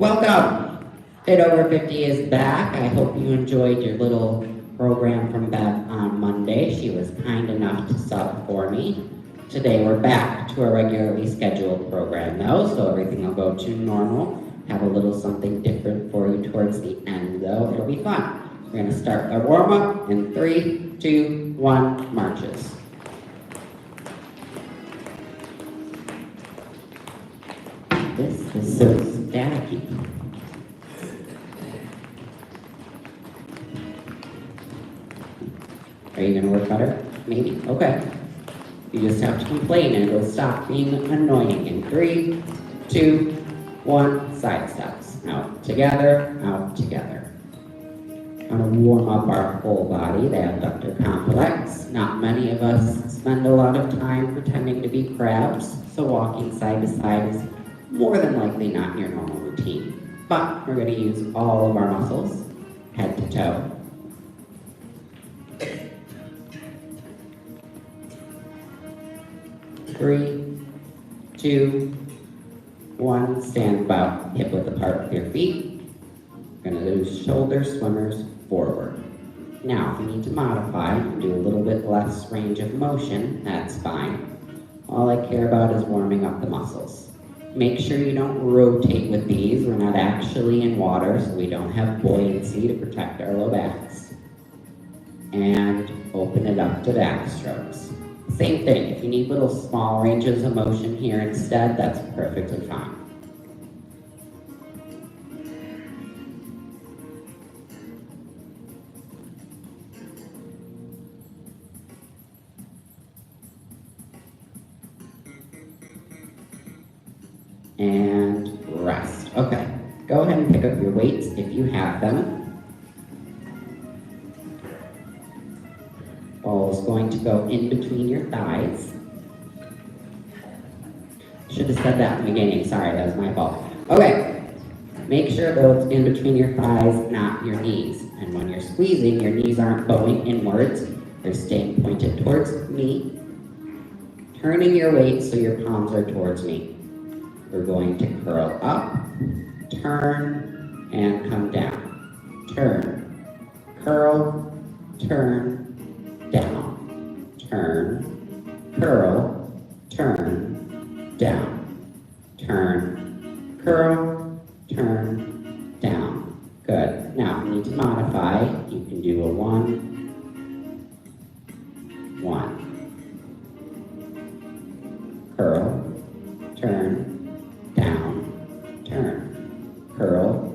Welcome! Fit Over 50 is back. I hope you enjoyed your little program from Beth on Monday. She was kind enough to sub for me. Today we're back to our regularly scheduled program though, so everything will go to normal. Have a little something different for you towards the end though. It'll be fun. We're going to start our warm-up in 3, 2, 1, marches. This is so staticky. Are you going to work better? Maybe? Okay. You just have to complain and it'll stop being annoying. In 3, 2, 1, side steps. Out together, out together. I'm going to warm up our whole body, the abductor complex. Not many of us spend a lot of time pretending to be crabs, so walking side to side is more than likely not your normal routine. But we're going to use all of our muscles, head to toe. Three, 2, 1, stand about hip width apart with your feet. We're going to do shoulder swimmers forward. Now, if you need to modify and do a little bit less range of motion, that's fine. All I care about is warming up the muscles. Make sure you don't rotate with these. We're not actually in water, so we don't have buoyancy to protect our low backs. And open it up to backstrokes. Same thing, if you need little small ranges of motion here instead, that's perfectly fine. And rest. Okay, go ahead and pick up your weights if you have them. Ball is going to go in between your thighs. Should have said that in the beginning, sorry, that was my fault. Okay, make sure though it's in between your thighs, not your knees. And when you're squeezing, your knees aren't bowing inwards, they're staying pointed towards me. Turning your weight so your palms are towards me. We're going to curl up, turn, and come down. Turn, curl, turn, down. Turn, curl, turn, down. Turn, curl, turn, down. Good. Now, if you need to modify, you can do a 1, 1. Curl, turn, down, turn, curl,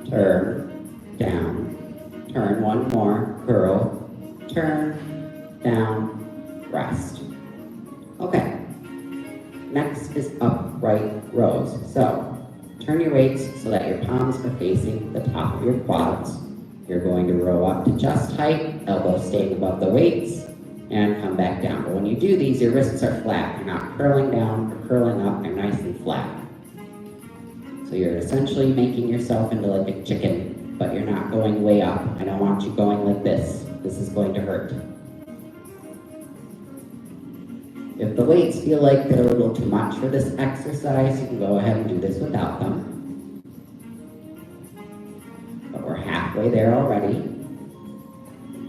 turn, down, turn, one more, curl, turn, down, rest. Okay, next is upright rows. So, turn your weights so that your palms are facing the top of your quads. You're going to row up to chest height, elbows staying above the weights, and come back down. But when you do these, your wrists are flat. You're not curling down or curling up, they're nice and flat. So you're essentially making yourself into like a chicken, but you're not going way up. I don't want you going like this. This is going to hurt. If the weights feel like they're a little too much for this exercise, you can go ahead and do this without them. But we're halfway there already.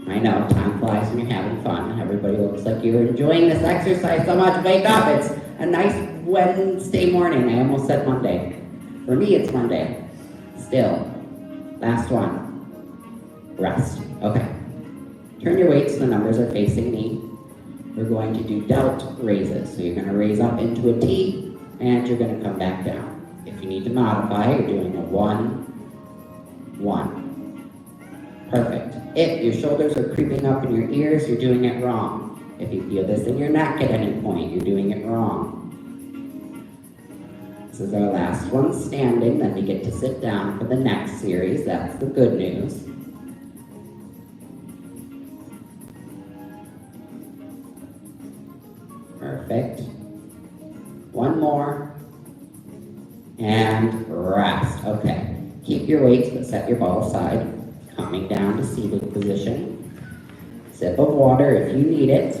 I know, time flies when you're having fun. Everybody looks like you're enjoying this exercise so much. Wake up, it's a nice Wednesday morning. I almost said Monday. For me, it's Monday. Still. Last one. Rest. Okay. Turn your weights so the numbers are facing me. We're going to do delt raises. So you're going to raise up into a T, and you're going to come back down. If you need to modify, you're doing a 1, 1. Perfect. If your shoulders are creeping up in your ears, you're doing it wrong. If you feel this in your neck at any point, you're doing it wrong. This is our last one standing, then we get to sit down for the next series. That's the good news. Perfect. One more. And rest. Okay. Keep your weights, but set your ball aside. Coming down to seated position. Sip of water if you need it.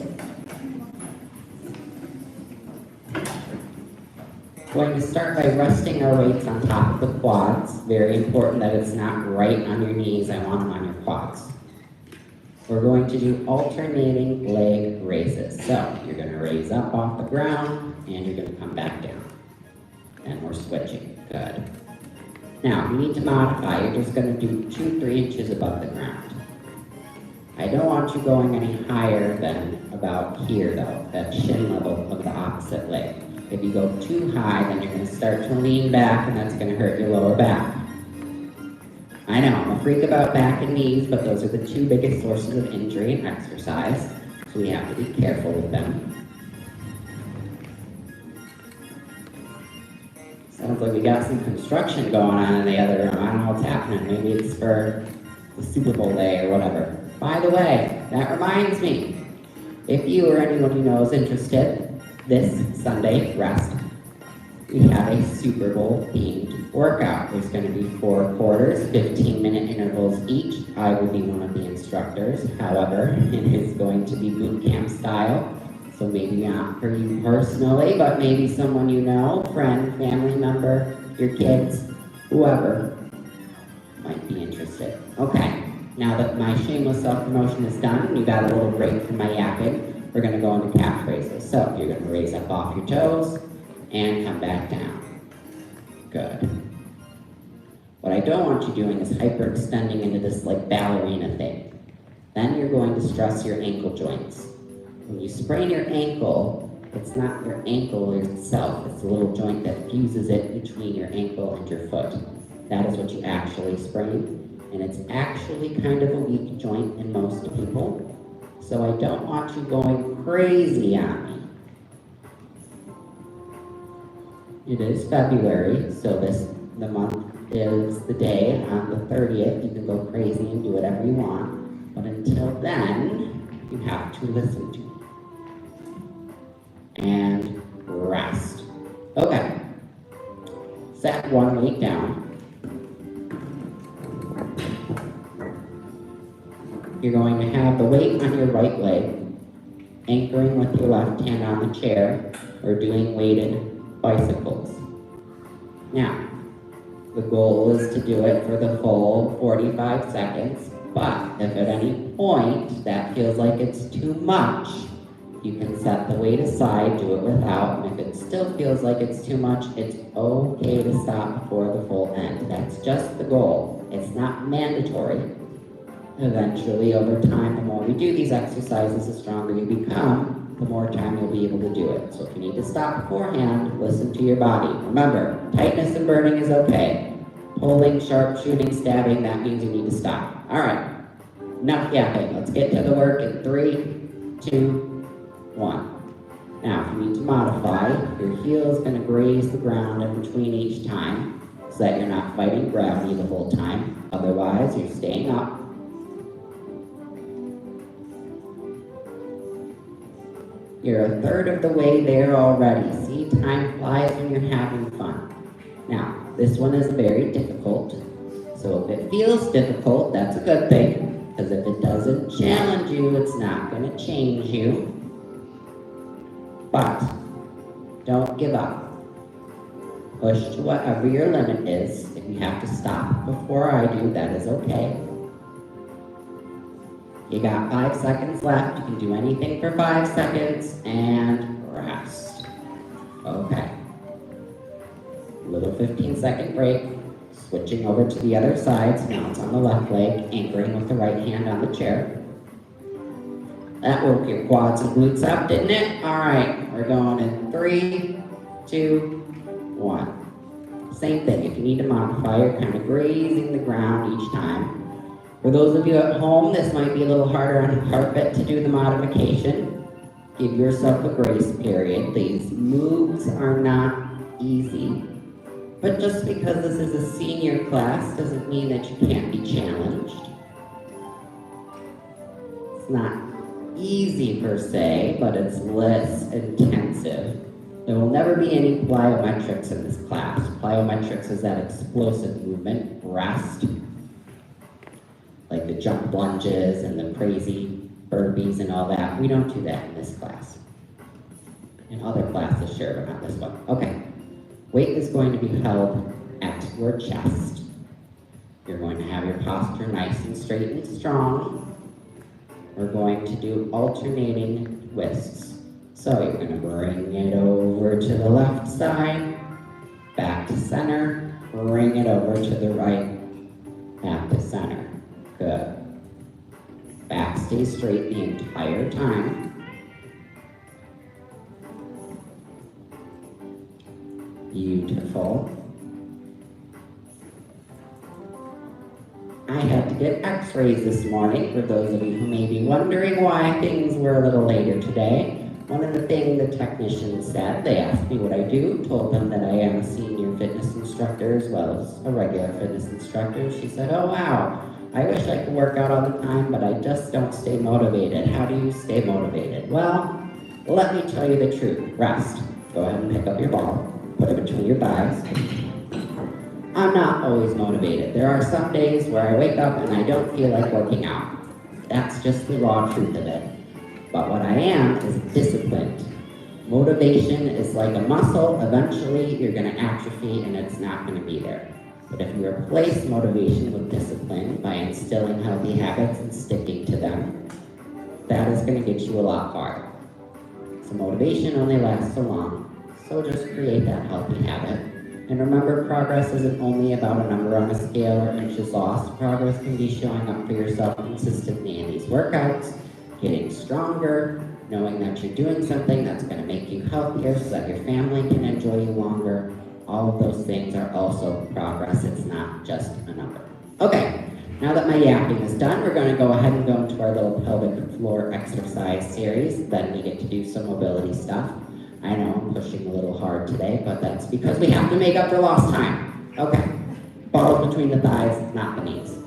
Going to start by resting our weights on top of the quads. Very important that it's not right on your knees. I want them on your quads. We're going to do alternating leg raises. So you're going to raise up off the ground and you're going to come back down. And we're switching. Good. Now, if you need to modify, you're just going to do 2-3 inches above the ground. I don't want you going any higher than about here though, that shin level of the opposite leg. If you go too high, then you're going to start to lean back and that's going to hurt your lower back. I know, I'm a freak about back and knees, but those are the two biggest sources of injury in exercise, so we have to be careful with them. Sounds like we got some construction going on in the other room. I don't know what's happening. Maybe it's for the Super Bowl day or whatever. By the way, that reminds me, if you or anyone you know is interested, this Sunday, rest, we have a Super Bowl themed workout. There's going to be 4 quarters, 15-minute intervals each. I will be one of the instructors. However, it is going to be boot camp style. So maybe not for you personally, but maybe someone you know, friend, family member, your kids, whoever might be interested. Okay, now that my shameless self-promotion is done, you got a little break from my yapping, we're going to go into calf raises. So you're going to raise up off your toes and come back down. Good. What I don't want you doing is hyperextending into this like ballerina thing. Then you're going to stress your ankle joints. When you sprain your ankle, it's not your ankle itself, it's the little joint that fuses it between your ankle and your foot. That is what you actually sprain, and it's actually kind of a weak joint in most people. So I don't want you going crazy on me. It is February, so the month is the day on the 30th. You can go crazy and do whatever you want, but until then, you have to listen to me. And rest. Okay. Set one leg down. You're going to have the weight on your right leg, anchoring with your left hand on the chair, or doing weighted bicycles. Now, the goal is to do it for the full 45 seconds, but if at any point that feels like it's too much, you can set the weight aside, do it without, and if it still feels like it's too much, it's okay to stop before the full end. That's just the goal. It's not mandatory. Eventually, over time, the more we do these exercises, the stronger you become, the more time you'll be able to do it. So if you need to stop beforehand, listen to your body. Remember, tightness and burning is okay. Pulling, sharpshooting, stabbing, that means you need to stop. All right, enough yapping. Let's get to the work in 3, 2, 1. Now, if you need to modify, your heel is going to graze the ground in between each time so that you're not fighting gravity the whole time. Otherwise, you're staying up. You're a third of the way there already. See, time flies when you're having fun. Now, this one is very difficult. So if it feels difficult, that's a good thing. Because if it doesn't challenge you, it's not going to change you. But don't give up. Push to whatever your limit is. If you have to stop before I do, that is okay. You got 5 seconds left. You can do anything for 5 seconds and rest. Okay. Little 15-second break. Switching over to the other side. So now it's on the left leg, anchoring with the right hand on the chair. That woke your quads and glutes up, didn't it? All right, we're going in 3, 2, 1. Same thing. If you need to modify, you're kind of grazing the ground each time. For those of you at home, this might be a little harder on the carpet to do the modification. Give yourself a grace period. These moves are not easy. But just because this is a senior class doesn't mean that you can't be challenged. It's not easy per se, but it's less intensive. There will never be any plyometrics in this class. Plyometrics is that explosive movement, rest, like the jump lunges and the crazy burpees and all that. We don't do that in this class. In other classes, sure, but not this one. Okay. Weight is going to be held at your chest. You're going to have your posture nice and straight and strong. We're going to do alternating twists. So you're going to bring it over to the left side, back to center, bring it over to the right, back to center. Good. Back stays straight the entire time. Beautiful. I had to get x-rays this morning, for those of you who may be wondering why things were a little later today. One of the things the technicians said, they asked me what I do, told them that I am a senior fitness instructor as well as a regular fitness instructor. She said, oh wow, I wish I could work out all the time, but I just don't stay motivated. How do you stay motivated? Well, let me tell you the truth. Rest. Go ahead and pick up your ball, put it between your thighs. I'm not always motivated. There are some days where I wake up and I don't feel like working out. That's just the raw truth of it. But what I am is disciplined. Motivation is like a muscle. Eventually, you're going to atrophy and it's not going to be there. But if you replace motivation with discipline by instilling healthy habits and sticking to them, that is going to get you a lot farther. So motivation only lasts so long, so just create that healthy habit. And remember, progress isn't only about a number on a scale or inches lost. Progress can be showing up for yourself consistently in these workouts, getting stronger, knowing that you're doing something that's going to make you healthier so that your family can enjoy you longer. All of those things are also progress. It's not just a number. Okay, now that my yapping is done, we're going to go ahead and go into our little pelvic floor exercise series. Then we get to do some mobility stuff. I know I'm pushing a little hard today, but that's because we have to make up for lost time. Okay, balls between the thighs, not the knees.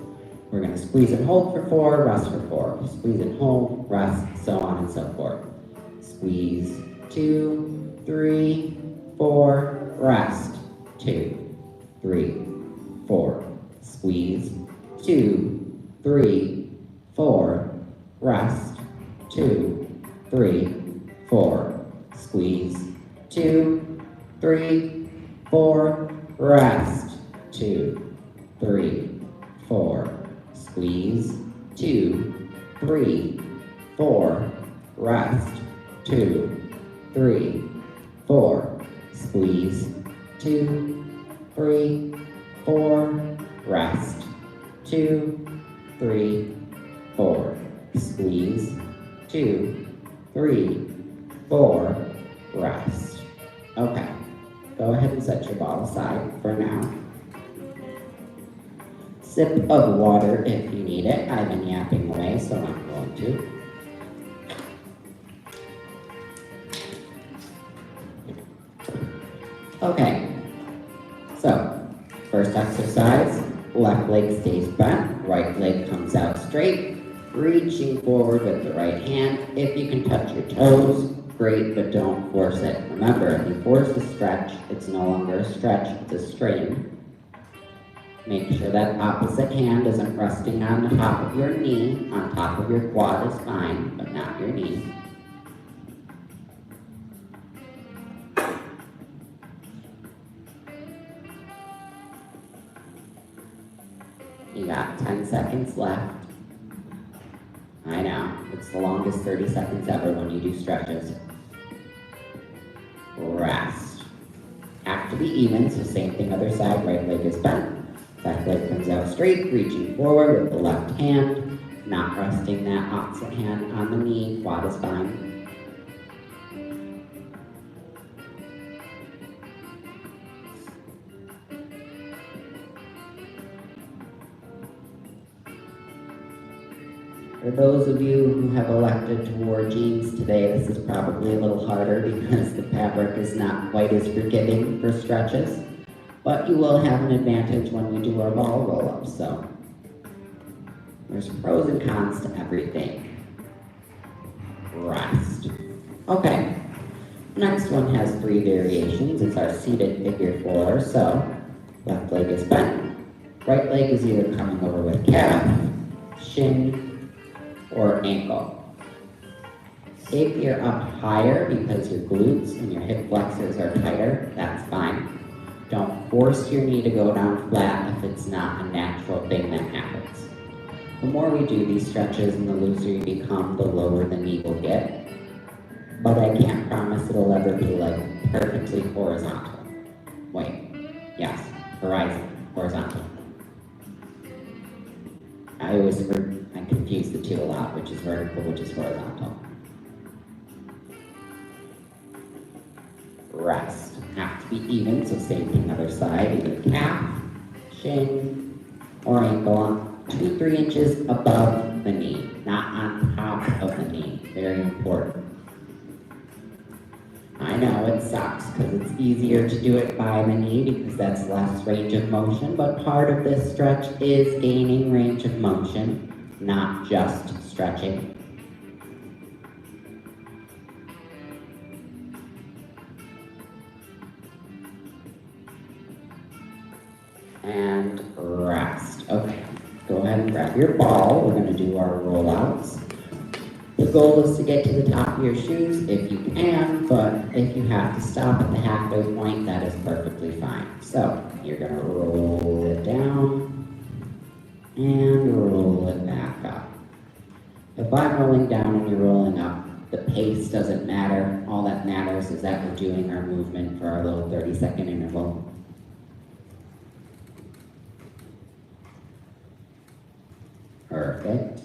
We're going to squeeze and hold for 4, rest for 4. Squeeze and hold, rest, so on and so forth. Squeeze, 2, 3, 4, rest, 2, 3, 4. Squeeze, 2, 3, 4, rest, 2, 3, 4. Squeeze, 2, 3, 4, rest, 2, 3, 4. Squeeze, 2, 3, 4, rest, 2, 3, 4. Squeeze, 2, 3, 4, rest, 2, 3, 4. Squeeze, 2, 3, 4, rest. Okay, go ahead and set your ball aside for now. Sip of water if you need it. I've been yapping away, so I'm going to. Okay, so first exercise, left leg stays bent, right leg comes out straight, reaching forward with the right hand. If you can touch your toes, great, but don't force it. Remember, if you force a stretch, it's no longer a stretch, it's a strain. Make sure that opposite hand isn't resting on the top of your knee. On top of your quad is fine, but not your knee. You got 10 seconds left. I know, it's the longest 30 seconds ever when you do stretches. Rest. Have to be even, so same thing other side, right leg is bent. Left leg comes out straight, reaching forward with the left hand, not resting that opposite hand on the knee, quad is fine. For those of you who have elected to wear jeans today, this is probably a little harder because the fabric is not quite as forgiving for stretches. But you will have an advantage when we do our ball roll-ups, so there's pros and cons to everything. Rest. Okay, next one has 3 variations. It's our seated figure 4, so left leg is bent. Right leg is either coming over with calf, shin, or ankle. If you're up higher because your glutes and your hip flexors are tighter, that's fine. force your knee to go down flat if it's not a natural thing that happens. The more we do these stretches and the looser you become, the lower the knee will get. But I can't promise it'll ever be like perfectly horizontal. Wait, yes, horizontal. I confuse the two a lot, which is vertical, which is horizontal. Rest. Have to be even, so same thing other side, either calf, shin, or ankle 2-3 inches above the knee, not on top of the knee. Very important. I know it sucks because it's easier to do it by the knee because that's less range of motion, but part of this stretch is gaining range of motion, not just stretching. And rest. Okay, go ahead and grab your ball. We're going to do our rollouts. The goal is to get to the top of your shoes if you can, but if you have to stop at the halfway point, that is perfectly fine. So you're going to roll it down and roll it back up. If I'm rolling down and you're rolling up, the pace doesn't matter. All that matters is that we're doing our movement for our little 30-second interval. Perfect.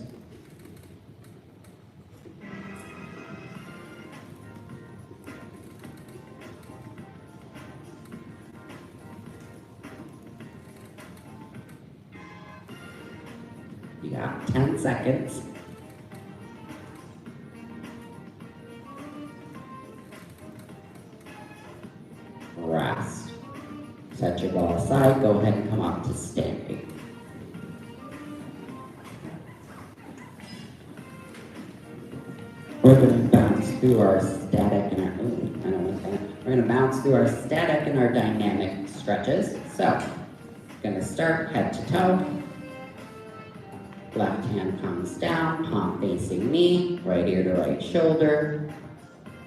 You got 10 seconds. Rest. Set your ball aside. Go ahead and come up to standing. We're going to bounce through our static and our dynamic stretches. So, going to start head to toe. Left hand comes down, palm facing knee, right ear to right shoulder.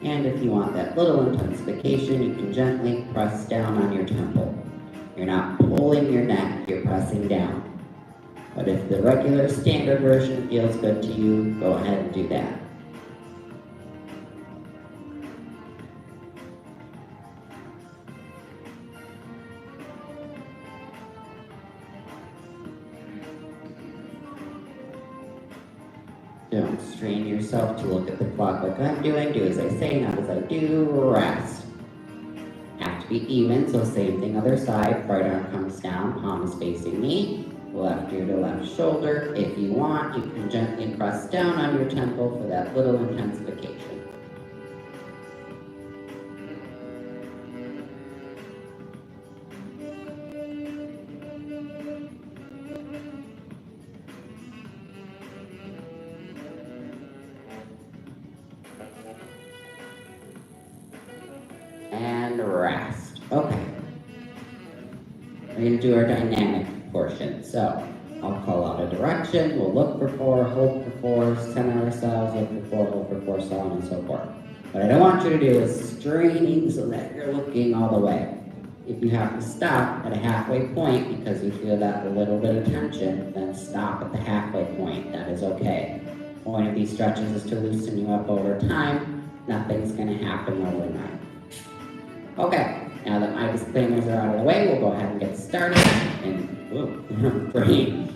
And if you want that little intensification, you can gently press down on your temple. You're not pulling your neck, you're pressing down. But if the regular standard version feels good to you, go ahead and do that. Don't strain yourself to look at the clock like I'm doing. Do as I say, not as I do. Rest. Have to be even, so same thing other side. Right arm comes down, palm is facing me. Left ear to left shoulder. If you want, you can gently press down on your temple for that little intensification. And rest. Okay. We're going to do our dynamic portion. So I'll call out a direction. We'll look for 4, hold for 4, center ourselves, look for 4, hold for 4, so on and so forth. What I don't want you to do is straining so that you're looking all the way. If you have to stop at a halfway point because you feel that a little bit of tension, then stop at the halfway point. That is okay. The point of these stretches is to loosen you up over time. Nothing's going to happen overnight. Okay, now that my disclaimers are out of the way, we'll go ahead and get started. In 3,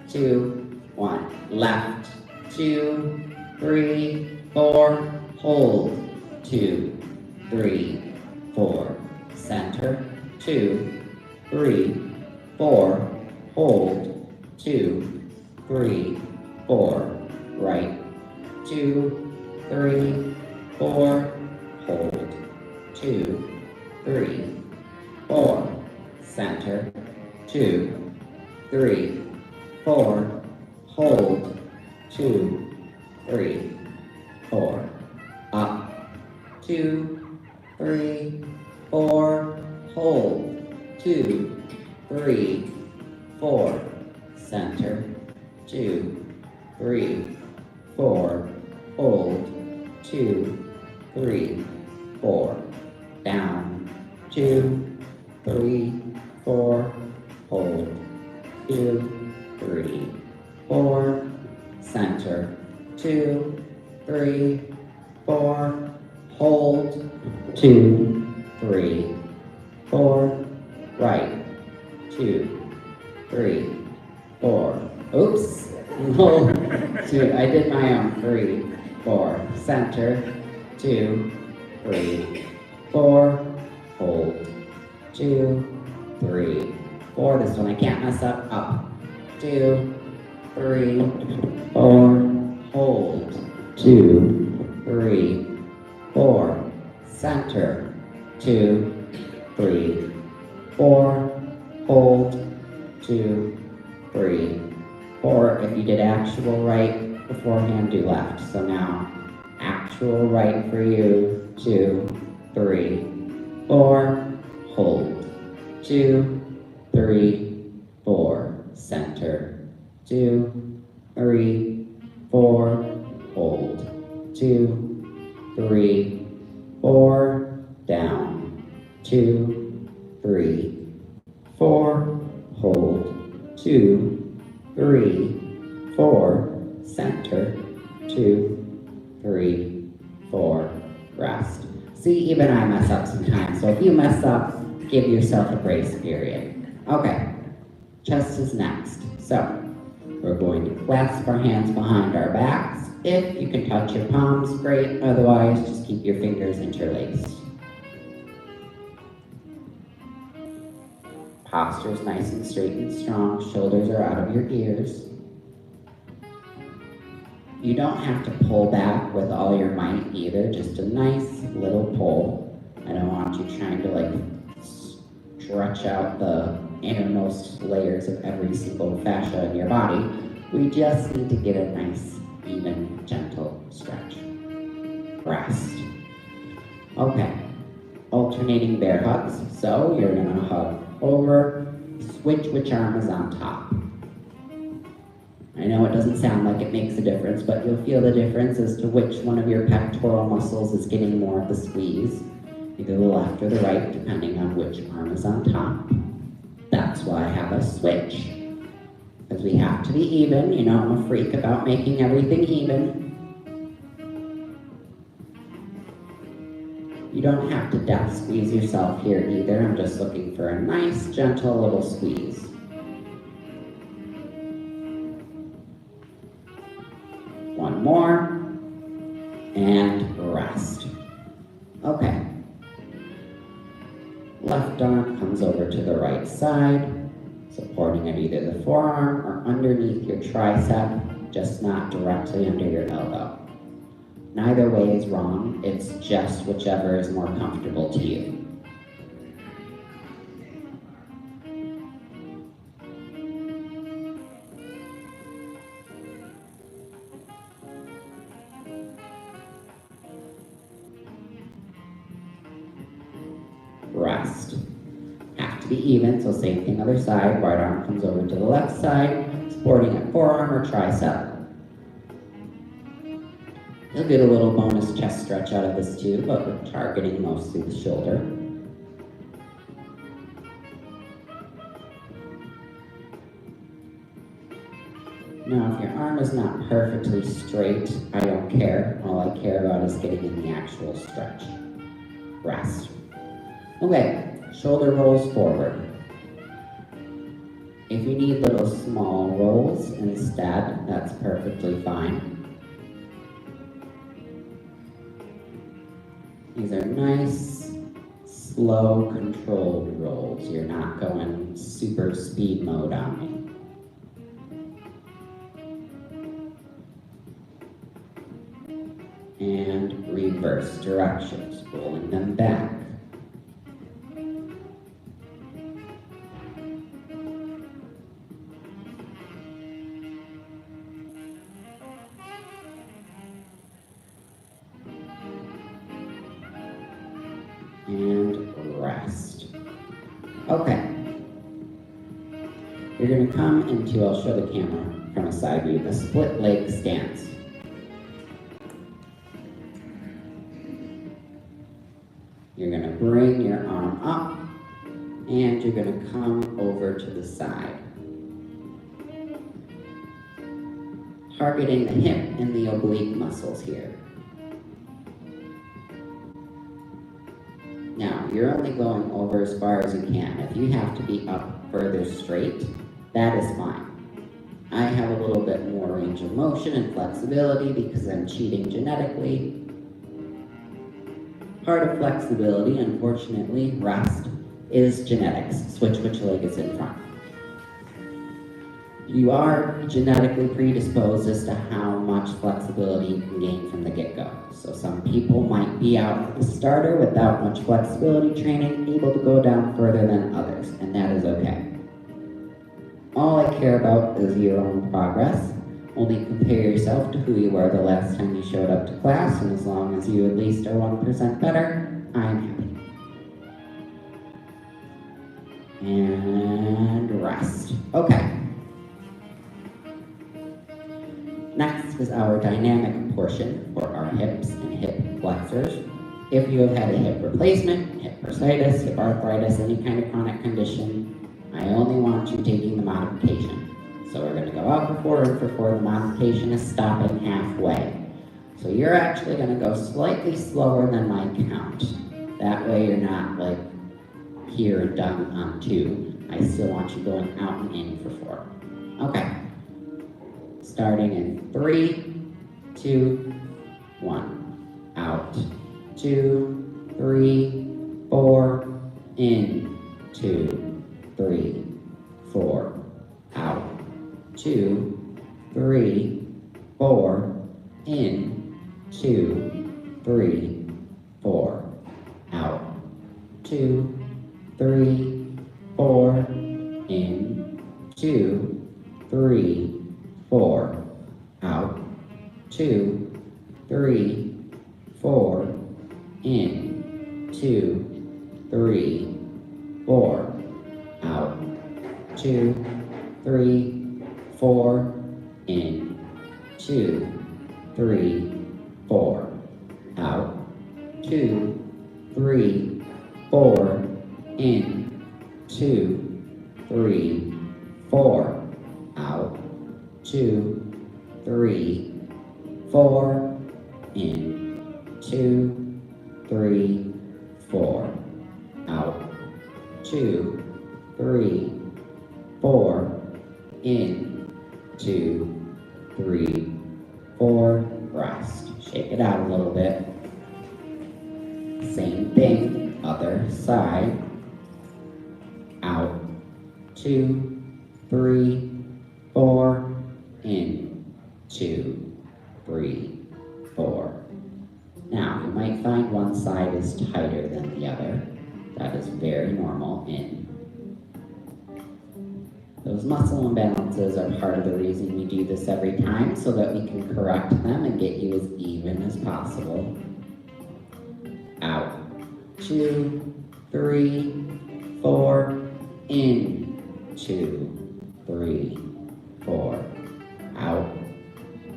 2, 1. Left, 2, 3, 4. Hold, 2, 3, 4. Center, 2, 3, 4. Hold, 2, 3, 4. Right, 2, 3, 4. Hold, 2, 3, 4, center, 2, 3, 4, hold, 2, 3, 4, up, 2, 3, 4, hold, 2, 3, 4, center, 2, 3, 4, hold, 2, 3, 4, down, 2, 3, 4, hold, 2, 3, 4, center, 2, 3, 4, hold, 2, 3, 4, right, 2, 3, 4, oops, hold, 2, I did my own, 3, 4, center, 2, 3, 4, hold, 2, 3, 4, this one I can't mess up, 2, 3, 4, hold, 2, 3, 4, center, 2, 3, 4, hold, 2, 3, 4. If you did actual right beforehand, do left. So now, actual right for you, 2, 3, 4, hold, 2, 3, 4, center, 2, 3, 4, hold, 2, 3, 4, down, 2, 3, 4, hold, 2, 3, 4, center, 2, 3, 4, rest. See, even I mess up sometimes, so if you mess up, give yourself a grace period. Okay, chest is next. So, we're going to clasp our hands behind our backs. If you can touch your palms, great. Otherwise, just keep your fingers interlaced. Posture is nice and straight and strong. Shoulders are out of your ears. You don't have to pull back with all your might either. Just a nice little pull. I don't want you trying to stretch out the innermost layers of every single fascia in your body. We just need to get a nice, even, gentle stretch. Rest. Okay. Alternating bear hugs. So you're gonna hug over, switch which arm is on top. I know it doesn't sound like it makes a difference, but you'll feel the difference as to which one of your pectoral muscles is getting more of the squeeze. Either the left or the right, depending on which arm is on top. That's why I have a switch. Because we have to be even. You know, I'm a freak about making everything even. You don't have to death squeeze yourself here either. I'm just looking for a nice, gentle little squeeze. One more. And rest. Okay. Left arm comes over to the right side, supporting at either the forearm or underneath your tricep, just not directly under your elbow. Neither way is wrong, it's just whichever is more comfortable to you. Rest. Have to be even, so same thing other side. Right arm comes over to the left side, supporting at forearm or tricep. You'll get a little bonus chest stretch out of this too, but we're targeting mostly the shoulder. Now, if your arm is not perfectly straight, I don't care. All I care about is getting in the actual stretch. Rest. Okay, shoulder rolls forward. If you need little small rolls instead, that's perfectly fine. These are nice, slow, controlled rolls. You're not going super speed mode on me. And reverse directions, rolling them back. And rest. Okay. You're going to come into, I'll show the camera from a side view, a split leg stance. You're going to bring your arm up, and you're going to come over to the side. Targeting the hip and the oblique muscles here. Now, you're only going over as far as you can. If you have to be up further straight, that is fine. I have a little bit more range of motion and flexibility because I'm cheating genetically. Part of flexibility, unfortunately, rest, is genetics. Switch which leg is in front. You are genetically predisposed as to how much flexibility you can gain from the get-go. So some people might be out at the starter without much flexibility training, able to go down further than others, and that is okay. All I care about is your own progress. Only compare yourself to who you were the last time you showed up to class, and as long as you at least are 1% better, I'm happy. And rest. Okay. Next is our dynamic portion for our hips and hip flexors. If you have had a hip replacement, hip bursitis, hip arthritis, any kind of chronic condition, I only want you taking the modification. So we're going to go out for 4 and for 4. The modification is stopping halfway. So you're actually going to go slightly slower than my count. That way you're not like here and done on 2. I still want you going out and in for 4. Okay. Starting in 3, 2, 1. Out. 2, 3, 4. In. 2, 3, 4. Out. 2, 3, 4. In. 2, 3, 4. Out. 2, 3, 4. In. 2, 3, 4. Out. 2, 3, 4. In. 2, 3, 4. Out. 2, 3, 4. In. 2, 3, 4. Out. 2, 3, 4. In. 2, 3, 4. Out. 2, 3, 4. In. 2, 3, 4. Out. 2, 3, 4. In. 2, 3, 4. Rest. Shake it out a little bit. Same thing, other side. Out. 2, 3, 4. In. 2, 3, 4. Now, you might find one side is tighter than the other. That is very normal. In. Those muscle imbalances are part of the reason we do this every time, so that we can correct them and get you as even as possible. Out. 2, 3, 4. In. 2, 3, 4. Out.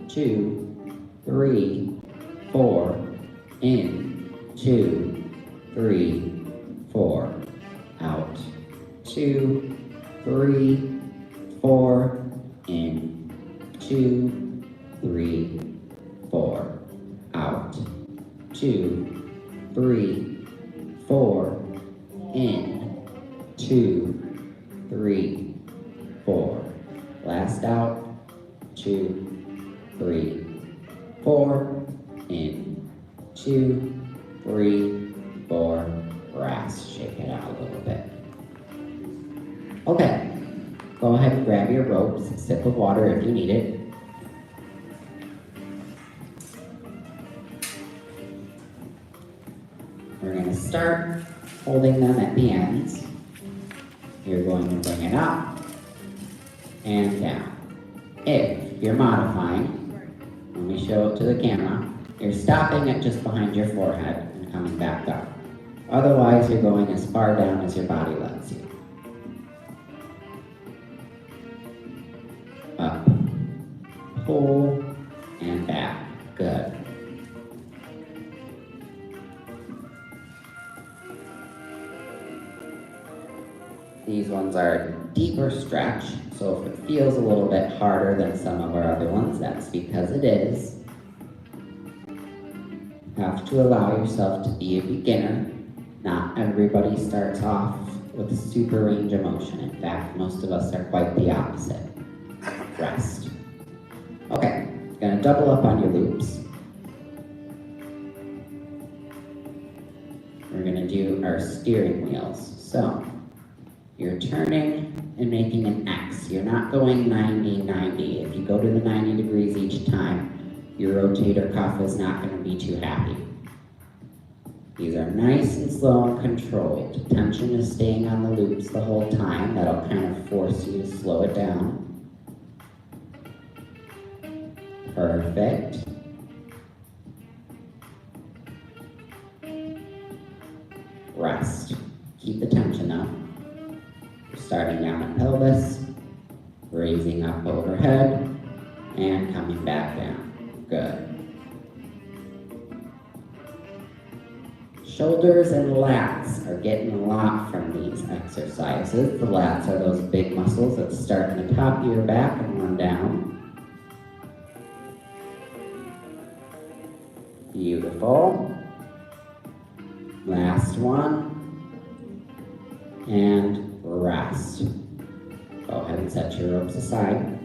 2, 3, 4. In. 2, 3, 4. Out. 2, 3, 4. In. 2, 3, 4. Out. 2, 3, 4. In. 2, 3, 4. Last out. 2, 3, 4. In. 2, 3, 4. Rest. Shake it out a little bit. Okay. Go ahead and grab your ropes. Sip of water if you need it. We're going to start holding them at the ends. You're going to bring it up and down. If you're modifying, let me show it to the camera, you're stopping it just behind your forehead and coming back up. Otherwise, you're going as far down as your body lets you. Up, pull, and back. Good. ones are a deeper stretch, so if it feels a little bit harder than some of our other ones, that's because it is. You have to allow yourself to be a beginner. Not everybody starts off with a super range of motion. In fact, most of us are quite the opposite. Rest. Okay, gonna double up on your loops. We're gonna do our steering wheels. So, you're turning and making an X. You're not going 90-90. If you go to the 90 degrees each time, your rotator cuff is not gonna be too happy. These are nice and slow and controlled. Tension is staying on the loops the whole time. That'll kind of force you to slow it down. Perfect. Rest. Keep the tension up. We're starting down the pelvis, raising up overhead, and coming back down. Good. Shoulders and lats are getting a lot from these exercises. The lats are those big muscles that start in the top of your back and run down. Beautiful. Last one. And rest. Go ahead and set your ropes aside.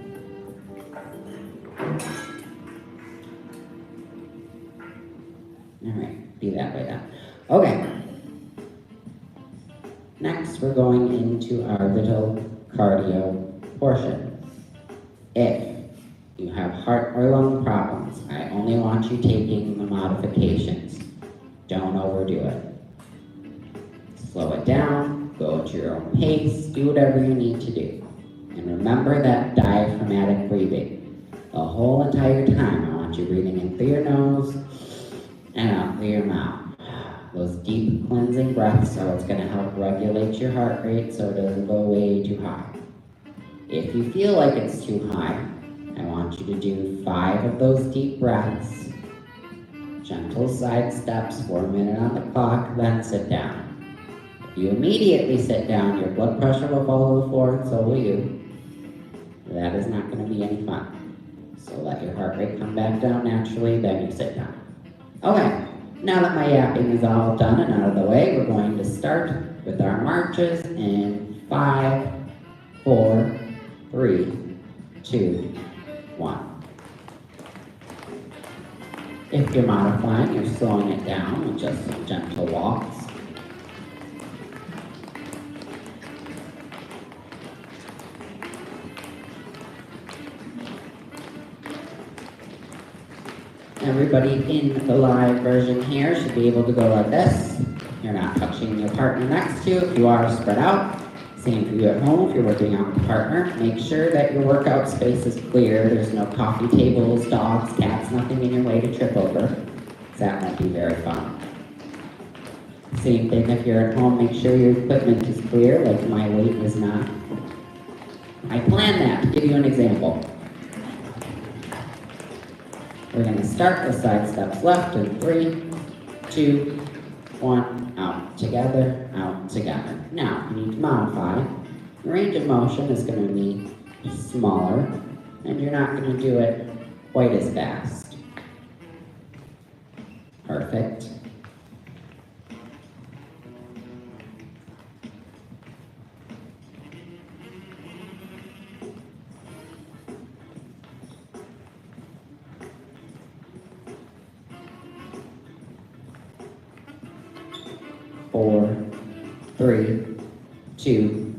All right, be that way then. Okay. Next, we're going into our little cardio portion. If you have heart or lung problems, I only want you taking the modifications. Don't overdo it. Slow it down, go at your own pace, do whatever you need to do. And remember that diaphragmatic breathing. The whole entire time, I want you breathing in through your nose and out through your mouth. Those deep cleansing breaths are what's going to help regulate your heart rate so it doesn't go way too high. If you feel like it's too high, I want you to do 5 of those deep breaths, gentle side steps, 1 minute on the clock, then sit down. If you immediately sit down, your blood pressure will fall to the floor and so will you. That is not going to be any fun. So let your heart rate come back down naturally, then you sit down. Okay, now that my yapping is all done and out of the way, we're going to start with our marches in 5, 4, 3, 2, 1. If you're modifying, you're slowing it down with just some gentle walks. Everybody in the live version here should be able to go like this. You're not touching your partner next to you. If you are, spread out. Same for you at home. If you're working out with a partner, make sure that your workout space is clear. There's no coffee tables, dogs, cats, nothing in your way to trip over. That won't be very fun. Same thing if you're at home, make sure your equipment is clear, like my weight is not. I planned that to give you an example. We're going to start the side steps left in 3, 2, 1, out together, out together. Now, you need to modify. Your range of motion is going to be smaller, and you're not going to do it quite as fast. Perfect. Four, 3, 2,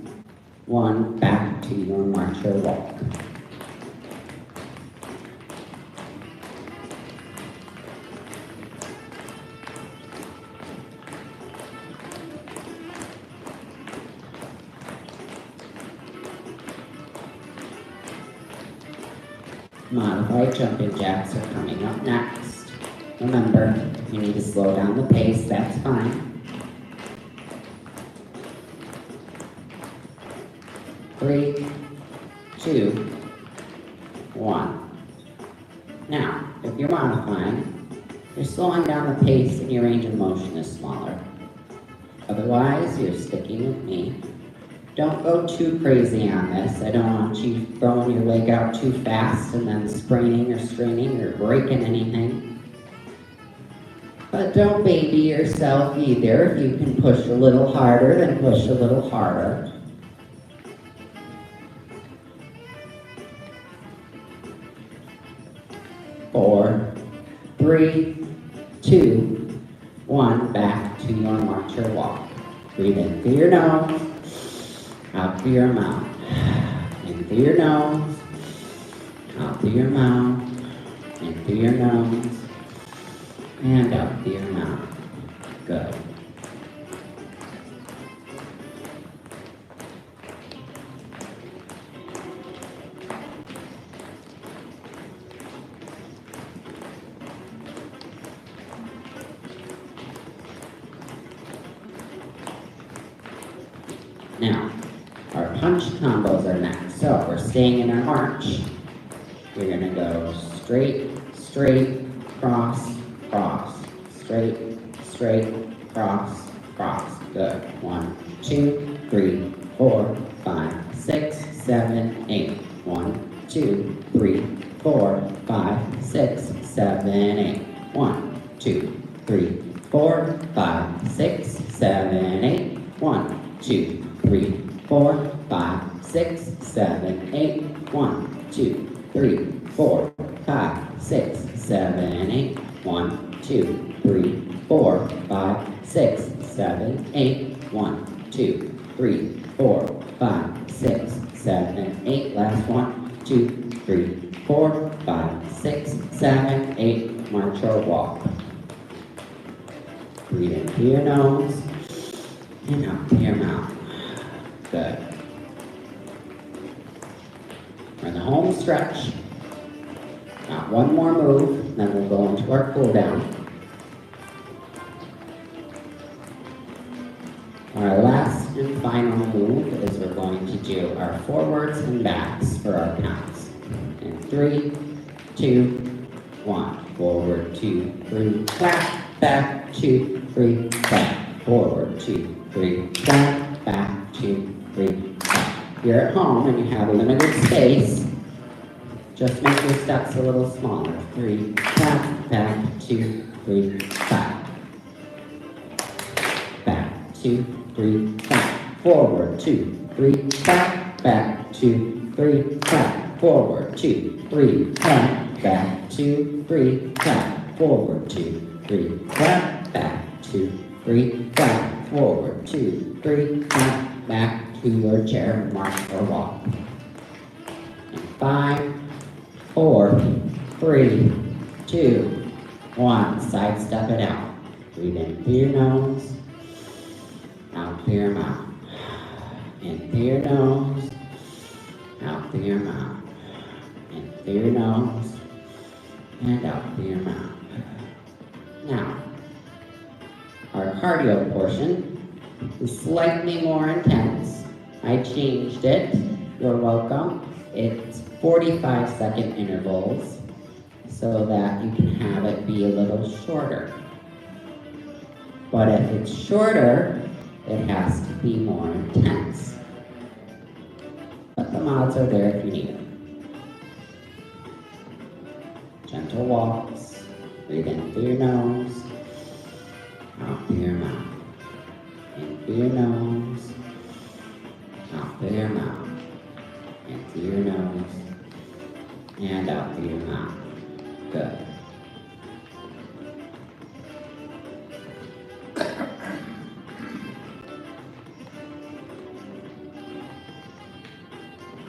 1, back to your march or walk. Modified jumping jacks are coming up next. Remember, you need to slow down the pace, that's fine. 3, 2, 1. Now, if you're modifying, you're slowing down the pace and your range of motion is smaller. Otherwise, you're sticking with me. Don't go too crazy on this. I don't want you throwing your leg out too fast and then spraining or straining or breaking anything. But don't baby yourself either. If you can push a little harder, then push a little harder. Four, three, two, one. Back to your march or walk. Breathe in through your nose, out through your mouth. In through your nose, out through your mouth. In through your nose, and out through your mouth. Good. Now, our punch combos are next. So we're staying in our march. We're gonna go straight, straight, cross, cross. Straight, straight, cross, cross. Good. 1, 2, 3, 4, 5, 6, 7, 8. 1, 2, 3, 4, 5, 6, 7, 8. 1, 2, 3, 4, 5, 6, 7, 8. 1, 2, 3, 4, 5, 6, 7, 8. 1, 2, 3, 4, 5, 6, 7, 8. 1, 2, 3, 4, 5, 6, 7, 8. 1, 2, 3, 4, 5, 6, 7, 8. Last 1, 2, 3, 4, 5, 6, 7, 8. March or walk. Breathe in through your nose and out through your mouth. Good. We're in the home stretch. Got one more move, then we'll go into our cool down. Our last and final move is we're going to do our forwards and backs for our counts. In 3, 2, 1. Forward, 2, 3, back, back, 2, 3, back. Forward, 2, 3, back, back, 2, 3, back. You're at home and you have limited space. Just make your steps a little smaller. 3, back, back, 2, 3, back. Back, 2, 3, back. Forward, 2, 3, back, back, 2, 3, back. Forward, 2, 3, back, back, 2, 3, back. Forward, 2, 3, back, back, 2, 3, back. Forward, 2, 3, back, back to your chair, march or walk. And 5, 4, 3, 2, 1. Sidestep it out. Breathe in through your nose, out through your mouth. In through your nose, out through your mouth. In through your nose, and out through your mouth. Now, our cardio portion is slightly more intense. I changed it. You're welcome. It's 45-second intervals so that you can have it be a little shorter. But if it's shorter, it has to be more intense. But the mods are there if you need them. Gentle walks. Breathe in through your nose, out through your mouth. In through your nose, out through your mouth. In through your nose, and out through your mouth. Good.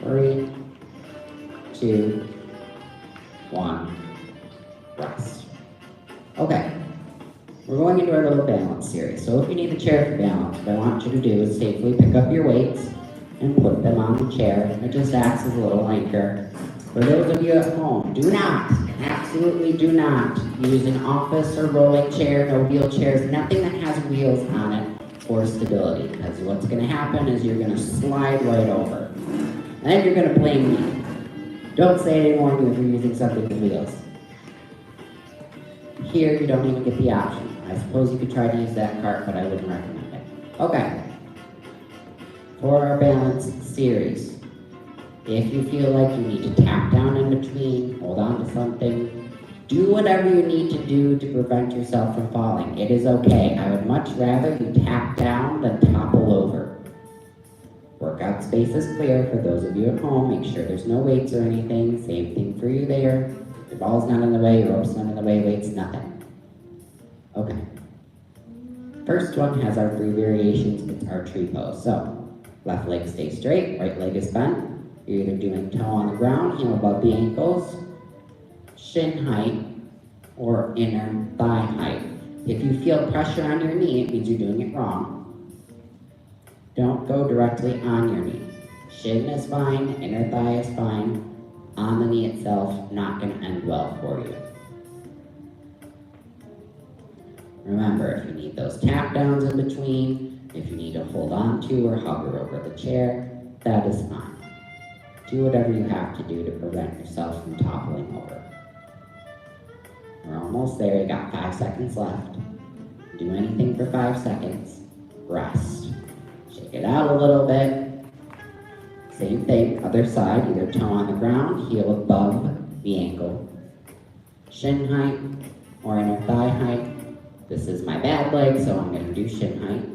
Three, 2, 1, rest. Okay, we're going into our little balance series. So if you need a chair for balance, what I want you to do is safely pick up your weights and put them on the chair. It just acts as a little anchor. For those of you at home, do not, absolutely do not use an office or rolling chair, no wheelchairs, nothing that has wheels on it for stability. Because what's going to happen is you're going to slide right over. And then you're going to blame me. Don't say it anymore if you're using something with wheels. Here, you don't even get the option. I suppose you could try to use that cart, but I wouldn't recommend it. Okay. For our balance series, if you feel like you need to tap down in between, hold on to something, do whatever you need to do to prevent yourself from falling. It is okay. I would much rather you tap down than topple over. Workout space is clear for those of you at home. Make sure there's no weights or anything. Same thing for you there. Your ball's not in the way, your rope's not in the way, weights, nothing. Okay. First one has our 3 variations. It's our tree pose. So, left leg stays straight, right leg is bent. You're either doing toe on the ground, heel above the ankles, shin height, or inner thigh height. If you feel pressure on your knee, it means you're doing it wrong. Don't go directly on your knee. Shin is fine, inner thigh is fine. On the knee itself, not going to end well for you. Remember, if you need those tap downs in between, if you need to hold on to or hover over the chair, that is fine. Do whatever you have to do to prevent yourself from toppling over. We're almost there, you got 5 seconds left. Do anything for 5 seconds, rest. Shake it out a little bit. Same thing, other side, either toe on the ground, heel above the ankle. Shin height or inner thigh height. This is my bad leg, so I'm going to do shin height.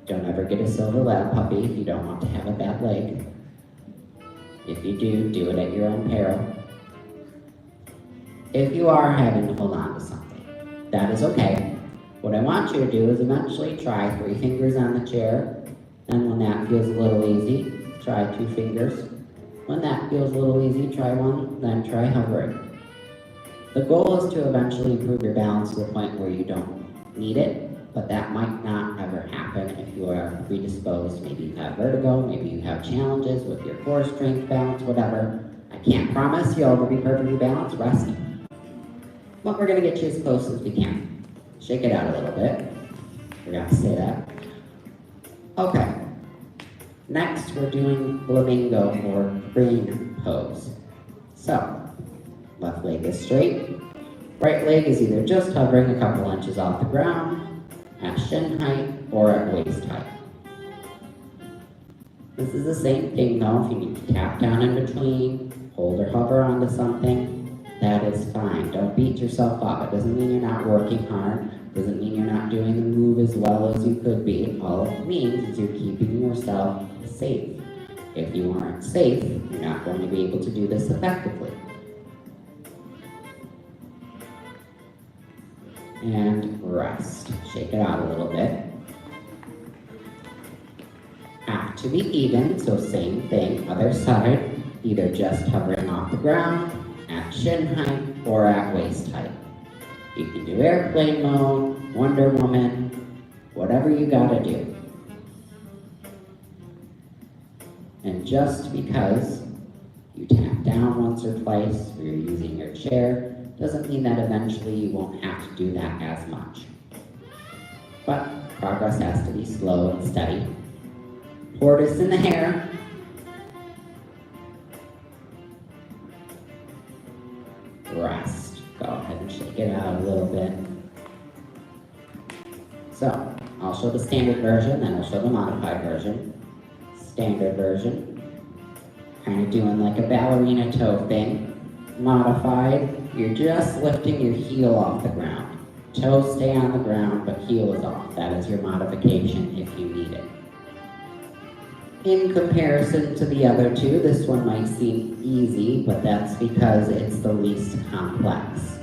Don't ever get a silver lab puppy if you don't want to have a bad leg. If you do, do it at your own peril. If you are having to hold on to something, that is okay. What I want you to do is eventually try 3 fingers on the chair, and when that feels a little easy, try 2 fingers. When that feels a little easy, try 1, then try hovering. The goal is to eventually improve your balance to the point where you don't need it, but that might not ever happen if you are predisposed. Maybe you have vertigo, maybe you have challenges with your core strength, balance, whatever. I can't promise you'll ever be perfectly balanced, rest. But we're going to get you as close as we can. Shake it out a little bit. Forgot to say that. Okay. Next, we're doing flamingo or crane pose. So, left leg is straight. Right leg is either just hovering a couple inches off the ground, at shin height, or at waist height. This is the same thing though. If you need to tap down in between, hold or hover onto something, that is fine. Don't beat yourself up. It doesn't mean you're not working hard. It doesn't mean you're not doing the move as well as you could be. All it means is you're keeping yourself safe. If you aren't safe, you're not going to be able to do this effectively. And rest. Shake it out a little bit. Have to be even, so same thing, other side, either just hovering off the ground, at shin height, or at waist height. You can do airplane mode, Wonder Woman, whatever you gotta do. And just because you tap down once or twice, or you're using your chair, doesn't mean that eventually you won't have to do that as much. But progress has to be slow and steady. Tortoise in the hair. Rest. Go ahead and shake it out a little bit. So, I'll show the standard version, then I'll show the modified version. Standard version. Kind of doing like a ballerina toe thing. Modified, you're just lifting your heel off the ground. Toes stay on the ground, but heel is off. That is your modification if you need it. In comparison to the other two, this one might seem easy, but that's because it's the least complex.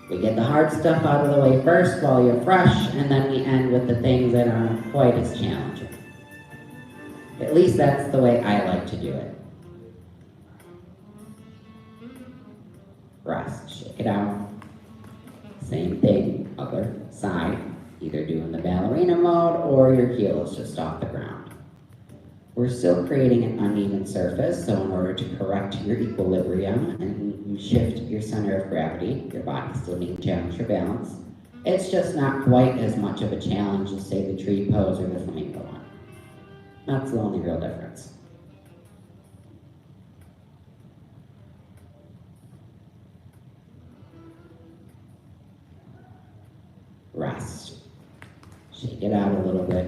We get the hard stuff out of the way first while you're fresh, and then we end with the things that aren't quite as challenging. At least that's the way I like to do it. Rest, shake it out. Same thing, other side, either doing the ballerina mode or your heel is just off the ground. We're still creating an uneven surface, so in order to correct your equilibrium and shift your center of gravity, your body still needs to challenge your balance. It's just not quite as much of a challenge as, say, the tree pose or the flamingo one. That's the only real difference. Rest. Shake it out a little bit.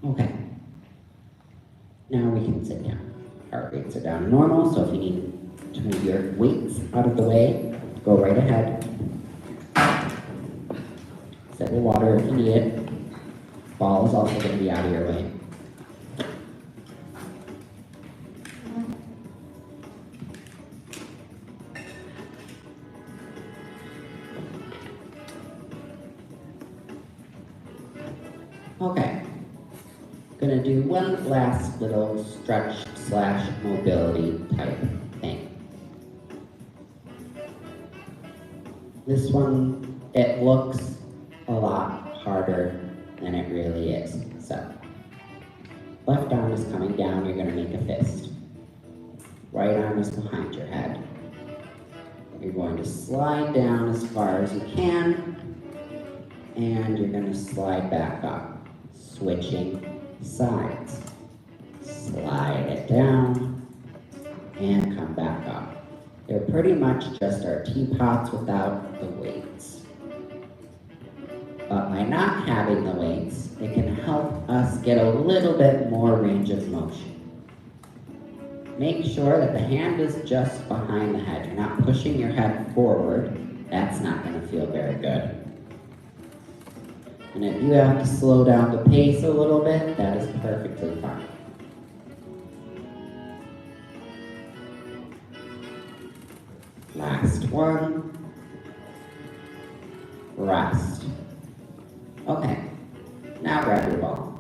Okay. Now we can sit down. Our weights are down to normal, so if you need to move your weights out of the way, go right ahead. Set your water if you need it. Ball is also going to be out of your way. Okay. Gonna do one last little stretch / mobility type thing. This one, it looks a lot harder than it really is. So, left arm is coming down, you're gonna make a fist. Right arm is behind your head. You're going to slide down as far as you can, and you're gonna slide back up, switching sides. Slide it down, and come back up. They're pretty much just our teapots without the weights. But by not having the weights, it can help us get a little bit more range of motion. Make sure that the hand is just behind the head. You're not pushing your head forward. That's not going to feel very good. And if you have to slow down the pace a little bit, that is perfectly fine. Last one. Rest. Okay, now grab your ball.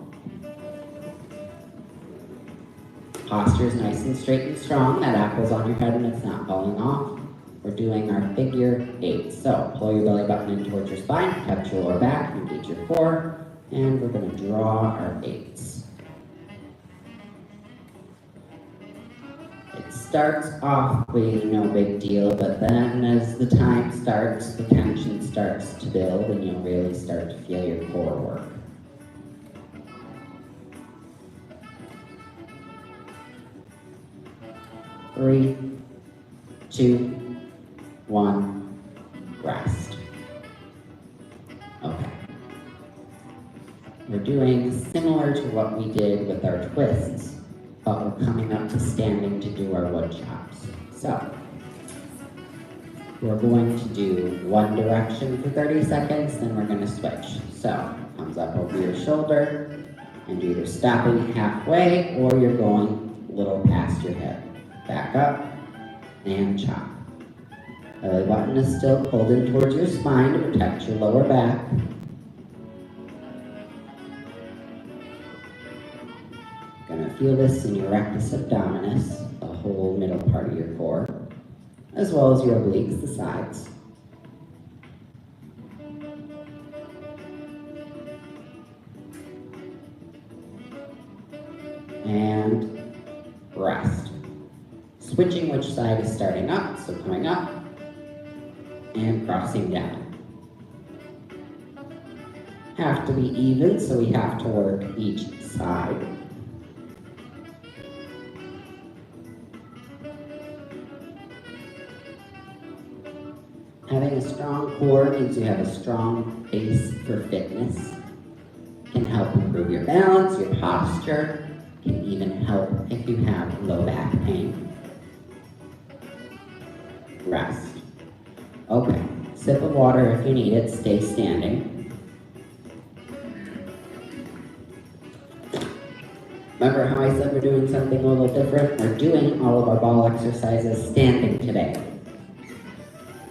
Posture is nice and straight and strong. That apple's on your head and it's not falling off. We're doing our figure 8. So pull your belly button in towards your spine, touch your lower back, engage your core, and we're going to draw our 8s. It starts off being no big deal, but then as the time starts, the tension starts to build and you'll really start to feel your core work. Three, 2, 1, rest. Okay. We're doing similar to what we did with our twists, but we're coming up to standing to do our wood chops. So, we're going to do one direction for 30 seconds, then we're going to switch. So, thumbs up over your shoulder, and you're either stopping halfway or you're going a little past your hip. Back up, and chop. Belly button is still pulled in towards your spine to protect your lower back. Gonna feel this in your rectus abdominis, the whole middle part of your core, as well as your obliques, the sides. And rest. Switching which side is starting up, so coming up and crossing down. Have to be even, so we have to work each side. Having a strong core means you have a strong base for fitness. Can help improve your balance, your posture, can even help if you have low back pain. Rest. Okay, sip of water if you need it, stay standing. Remember how I said we're doing something a little different? We're doing all of our ball exercises standing today.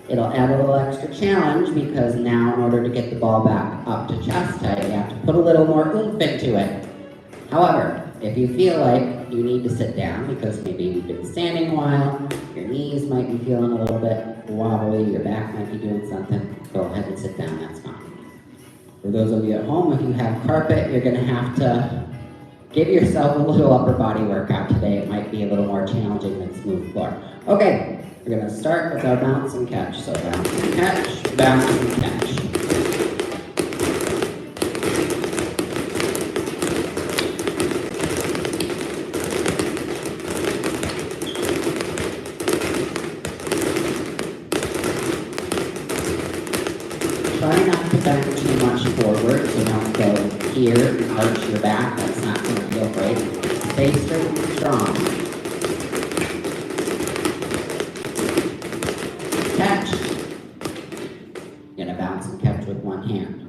It'll add a little extra challenge because now in order to get the ball back up to chest height, you have to put a little more oomph into it. However, if you feel like you need to sit down because maybe you've been standing a while, your knees might be feeling a little bit wobbly, your back might be doing something, go ahead and sit down, that's fine. For those of you at home, if you have carpet, you're going to have to give yourself a little upper body workout today. It might be a little more challenging than smooth floor. Okay, we're going to start with our bounce and catch. So bounce and catch, bounce and catch. Try not to bend too much forward, so don't go here and arch your back. That's little break. Stay straight and strong. Catch. You're gonna bounce and catch with one hand.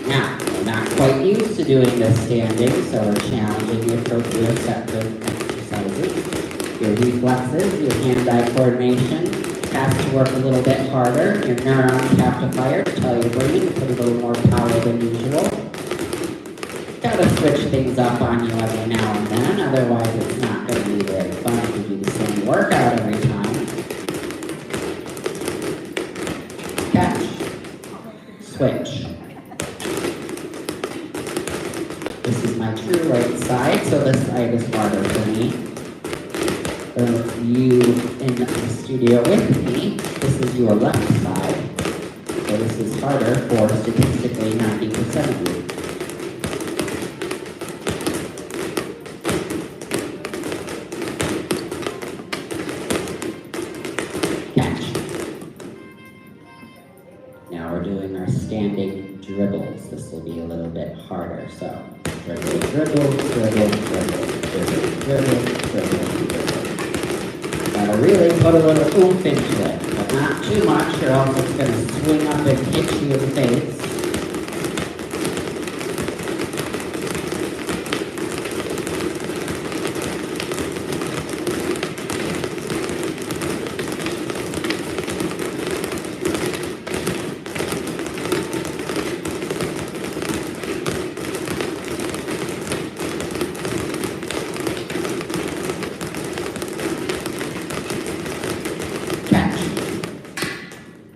Now, we're not quite used to doing this standing, so we're challenging you for a set of exercises. Your reflexes, your hand-eye coordination has to work a little bit harder. Your neurons have to fire to tell your brain to put a little more power than usual. Gotta switch things up on you every now and then, otherwise it's not going to be very fun if you do the same workout every time. Catch. Switch. This is my true right side, so this side is harder for me. For you in the studio with me, this is your left side. So this is harder for statistically 90% of you. Catch. Now we're doing our standing dribbles. This will be a little bit harder, so dribble, dribble, dribble, dribble, dribble, dribble, dribble, dribble. Gotta really put a little oomph into it, but not too much, or else it's gonna swing up and hit you in the face.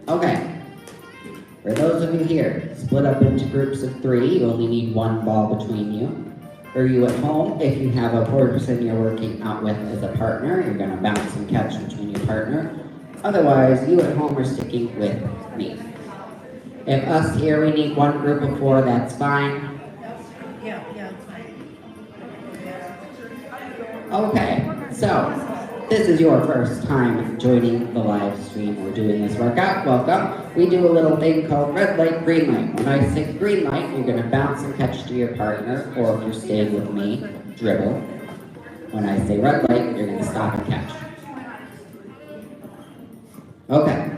Okay, for those of you here, split up into groups of 3. You only need one ball between you. For you at home, if you have a person you're working out with as a partner, you're going to bounce and catch between your partner. Otherwise, you at home are sticking with me. If us here, we need one group of 4, that's fine. Yeah, it's fine. Okay, so this is your first time joining the live stream. We're doing this workout. Welcome. We do a little thing called red light, green light. When I say green light, you're going to bounce and catch to your partner, or if you're staying with me, dribble. When I say red light, you're going to stop and catch. Okay.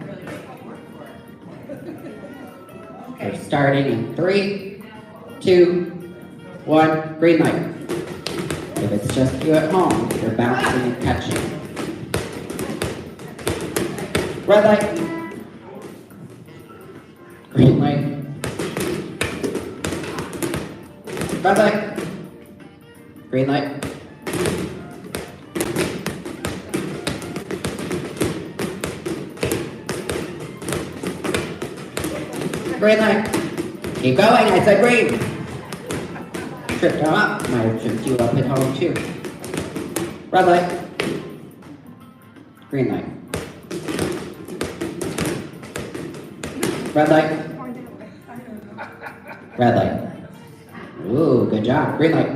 We're starting in 3, 2, 1, green light. If it's just you at home, you're bouncing and catching. Red light. Green light. Red light. Green light. Green light. Keep going, I said green. Tripped them up. Might have tripped you up at home too. Red light. Green light. Red light. Red light. Ooh, good job. Green light.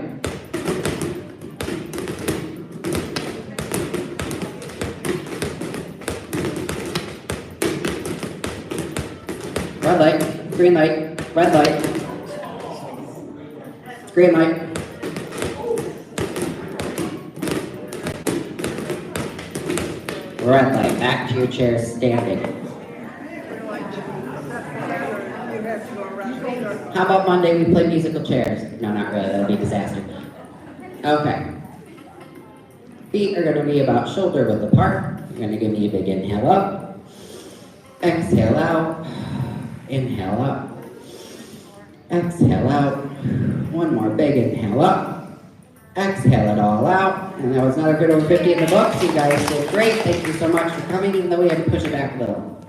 Red light. Green light. Red light. Green light. Red light. Back to your chair standing. How about Monday we play musical chairs? No, not really. That'll be a disaster. Okay. Feet are going to be about shoulder width apart. You're going to give me a big inhale up. Exhale out. Inhale up. Exhale out. One more big inhale up. Exhale it all out. And that was another good over 50 in the books. You guys did great. Thank you so much for coming, even though we had to push it back a little.